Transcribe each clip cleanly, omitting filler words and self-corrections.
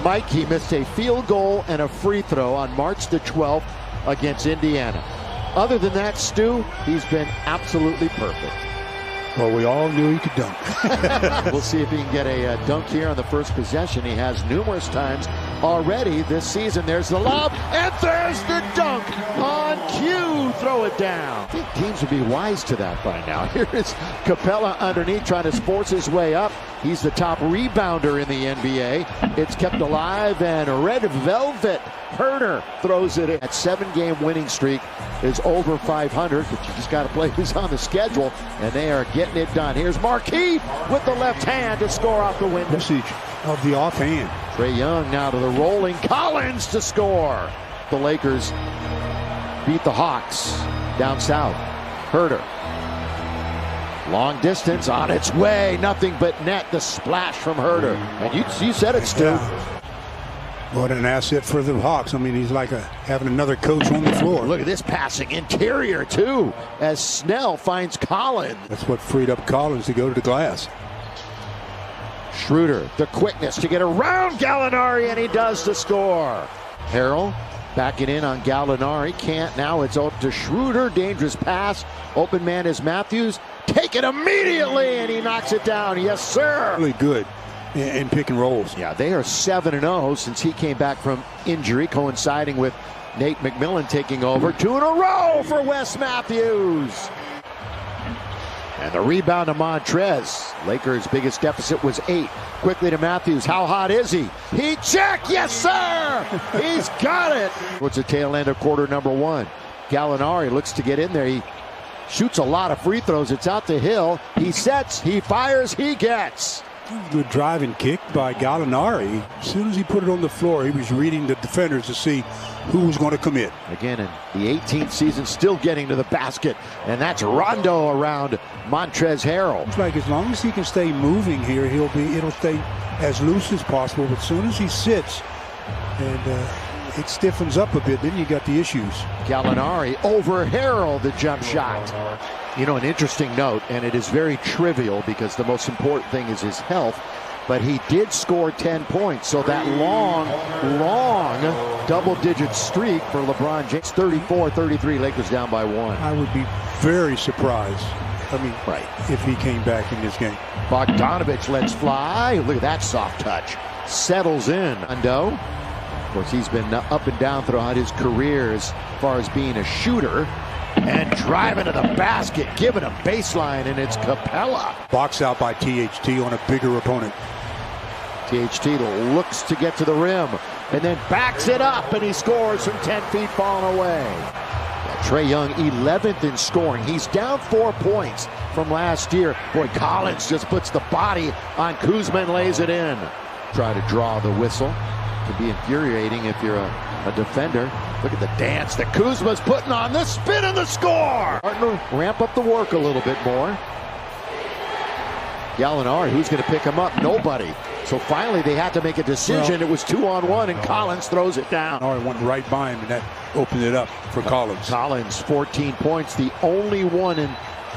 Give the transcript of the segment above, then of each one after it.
Mike, he missed a field goal and a free throw on March the 12th against Indiana. Other than that, Stu, he's been absolutely perfect. Well, we all knew he could dunk. We'll see if he can get a dunk here on the first possession. He has numerous times already this season. There's the lob, and there's the dunk on cue. Throw it down. I think teams would be wise to that by now. Here is Capella underneath trying to force his way up. He's the top rebounder in the NBA. It's kept alive, and Red Velvet Herder throws it in. That 7-game winning streak is over 500, but you just got to play who's on the schedule, and they are getting it done. Here's Marquis with the left hand to score off the window. Message of the offhand. Trae Young now to the rolling Collins to score. The Lakers beat the Hawks down south. Herder. Long distance on its way. Nothing but net. The splash from Herder. And you said it, Stu. What an asset for the Hawks. I mean, he's like having another coach on the floor. Look at this passing interior, too, as Snell finds Collins. That's what freed up Collins to go to the glass. Schroeder, the quickness to get around Gallinari, and he does to score. Harrell backing in on Gallinari. Can't now. It's up to Schroeder. Dangerous pass. Open man is Matthews. Take it immediately, and he knocks it down. Yes, sir. Really good in pick and rolls. Yeah, they are 7-0 since he came back from injury, coinciding with Nate McMillan taking over. 2 in a row for Wes Matthews. And the rebound to Montrez. Lakers' biggest deficit was 8. Quickly to Matthews. How hot is he? He checked. Yes, sir. He's got it. Towards the tail end of quarter number 1. Gallinari looks to get in there. He shoots a lot of free throws. It's out to Hill. He sets. He fires. He gets. Good driving kick by Gallinari. As soon as he put it on the floor, he was reading the defenders to see who was going to commit. Again, in the 18th season, still getting to the basket. And that's Rondo around Montrezl Harrell. It's like as long as he can stay moving here, it'll stay as loose as possible. But as soon as he sits and it stiffens up a bit, then you got the issues. Gallinari over Harrell, the jump shot. You know, an interesting note, and it is very trivial because the most important thing is his health, but he did score 10 points. So that long double-digit streak for LeBron James, 34-33, Lakers down by 1. I would be very surprised, if he came back in this game. Bogdanovich lets fly. Look at that soft touch. Settles in. Rondo. Of course, he's been up and down throughout his career as far as being a shooter. And driving to the basket, giving a baseline, and it's Capella. Box out by THT on a bigger opponent. THT looks to get to the rim, and then backs it up, and he scores from 10 feet, falling away. Trae Young, 11th in scoring. He's down 4 points from last year. Boy, Collins just puts the body on Kuzma and lays it in. Try to draw the whistle. Can be infuriating if you're a defender. Look at the dance that Kuzma's putting on. The spin and the score. Partner, ramp up the work a little bit more. Gallinari, who's going to pick him up? Nobody. So finally they had to make a decision. It was 2-on-1, and Collins throws it down. Gallinari went right by him, and that opened it up for Collins. Collins, 14 points, the only one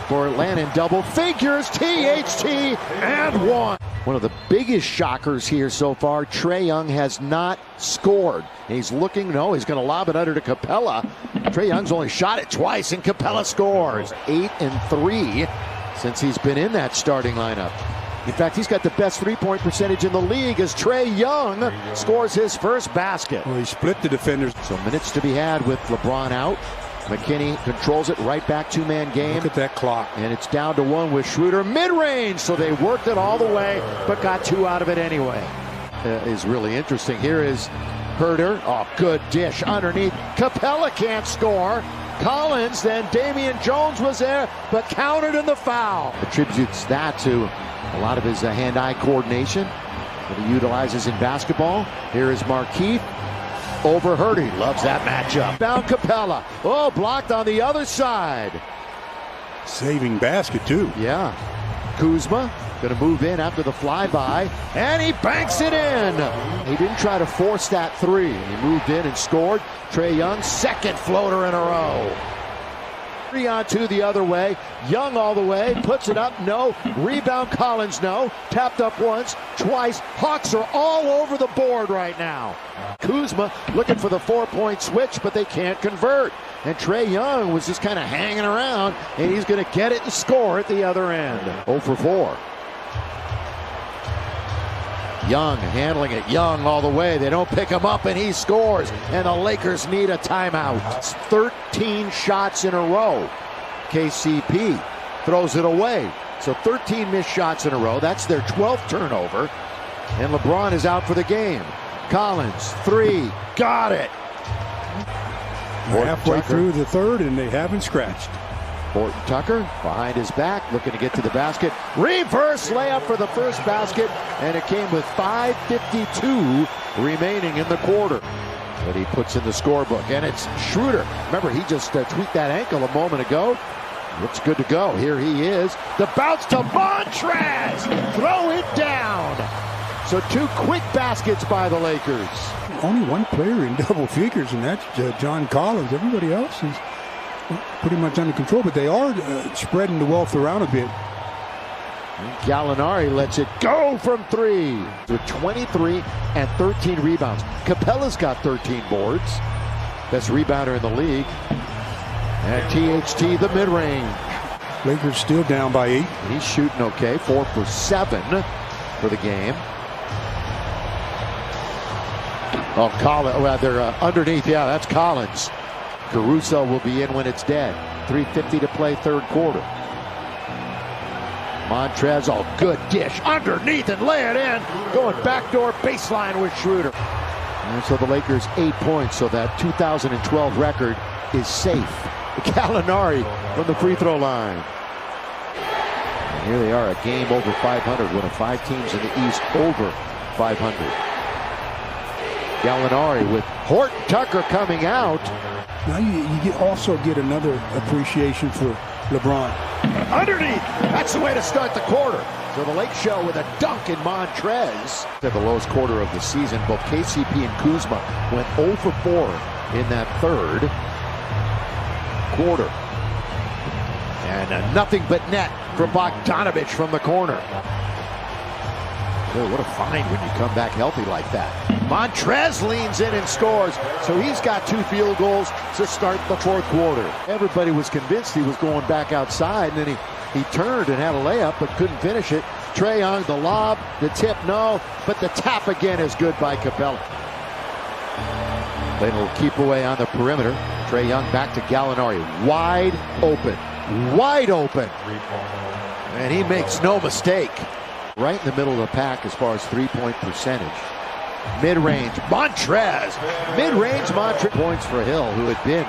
for Atlanta in double figures. THT and 1. One of the biggest shockers here so far, Trae Young has not scored. He's looking, no, he's going to lob it under to Capella. Trae Young's only shot it twice, and Capella scores. 8-3 since he's been in that starting lineup. In fact, he's got the best three-point percentage in the league as Trae Young scores his first basket. Well, he split the defenders. So minutes to be had with LeBron out. McKinney controls it, right back, 2-man game. Look at that clock. And it's down to 1 with Schroeder mid-range. So they worked it all the way, but got 2 out of it anyway. Is really interesting. Here is Herder. Oh, good dish underneath. Capella can't score. Collins, then Damian Jones was there, but countered in the foul. Attributes that to a lot of his hand-eye coordination that he utilizes in basketball. Here is Marquis. Over Herder. He loves that matchup. Down Capella. Oh, blocked on the other side. Saving basket, too. Yeah. Kuzma going to move in after the flyby, and he banks it in. He didn't try to force that 3. He moved in and scored. Trae Young, second floater in a row. 3-on-2 the other way. Young all the way. Puts it up. No. Rebound Collins. No. Tapped up once. Twice. Hawks are all over the board right now. Kuzma looking for the 4-point switch, but they can't convert. And Trae Young was just kind of hanging around, and he's going to get it and score at the other end. 0 for 4. Young handling it. Young all the way. They don't pick him up, and he scores. And the Lakers need a timeout. It's 13 shots in a row. KCP throws it away. So 13 missed shots in a row. That's their 12th turnover. And LeBron is out for the game. Collins, 3. Got it. Halfway through the third, and they haven't scratched. Horton Tucker behind his back, looking to get to the basket. Reverse layup for the first basket, and it came with 5:52 remaining in the quarter. But he puts in the scorebook, and it's Schroeder. Remember, he just tweaked that ankle a moment ago. Looks good to go. Here he is. The bounce to Montrez. Throw it down. So 2 quick baskets by the Lakers. Only one player in double figures, and that's John Collins. Everybody else is pretty much under control, but they are spreading the wealth around a bit. Gallinari lets it go from 3 with 23 and 13 rebounds. Capella's got 13 boards. Best rebounder in the league. And THT the mid-range. Lakers still down by 8. He's shooting okay. 4 for 7 for the game. Oh, Collins, they're underneath. Yeah, that's Collins. Caruso will be in when it's dead. 3:50 to play, third quarter. Montrez, good dish. Underneath and lay it in. Going backdoor baseline with Schroeder. And so the Lakers 8 points, so that 2012 record is safe. Gallinari from the free throw line. And here they are, a game over 500. One of 5 teams in the East over 500. Gallinari with Horton Tucker coming out. Now you also get another appreciation for LeBron. Underneath, that's the way to start the quarter. So the Lake Show with a dunk in Montrez. At the lowest quarter of the season, both KCP and Kuzma went 0 for 4 in that third quarter. And nothing but net for Bogdanovich from the corner. Boy, what a find when you come back healthy like that. Montrez leans in and scores, so he's got 2 field goals to start the fourth quarter. Everybody was convinced he was going back outside, and then he turned and had a layup, but couldn't finish it. Trae Young, the lob, the tip, no, but the tap again is good by Capella. Playing a little keep away on the perimeter. Trae Young back to Gallinari, wide open, and he makes no mistake. Right in the middle of the pack as far as 3-point percentage. Mid-range, Montrez. Mid-range, Montrez. Points for Hill, who had been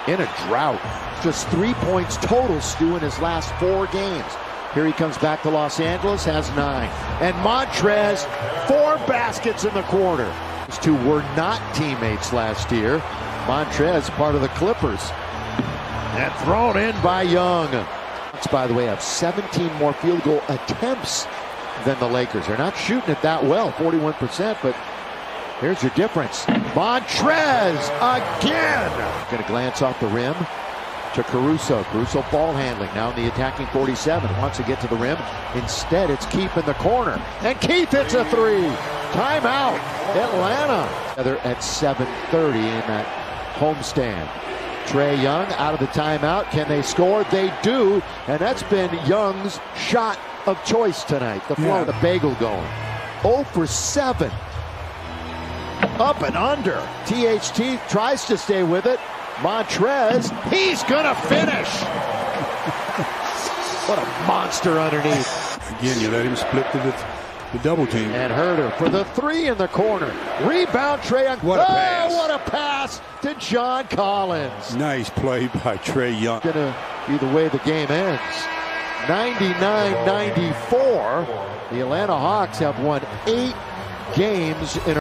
in a drought. Just 3 points total, Stu, in his last 4 games. Here he comes back to Los Angeles, has 9. And Montrez, 4 baskets in the quarter. These 2 were not teammates last year. Montrez, part of the Clippers. And thrown in by Young. By the way, have 17 more field goal attempts than the Lakers. They're not shooting it that well, 41%, but here's your difference. Montrez again. Going to glance off the rim to Caruso. Caruso ball handling, now in the attacking 47. Wants to get to the rim. Instead, it's Keith in the corner. And Keith hits a 3. Timeout, Atlanta. Together at 7:30 in that homestand. Trae Young out of the timeout. Can they score? They do. And that's been Young's shot of choice tonight. The flow, the bagel going. 0 for 7. Up and under. THT tries to stay with it. Montrez, he's gonna finish. What a monster underneath. Again, you let him split the double team. And Herter for the 3 in the corner. Rebound, Trae Young. What a pass. What a pass to John Collins. Nice play by Trae Young. Gonna be the way the game ends. 99-94. The Atlanta Hawks have won 8 games in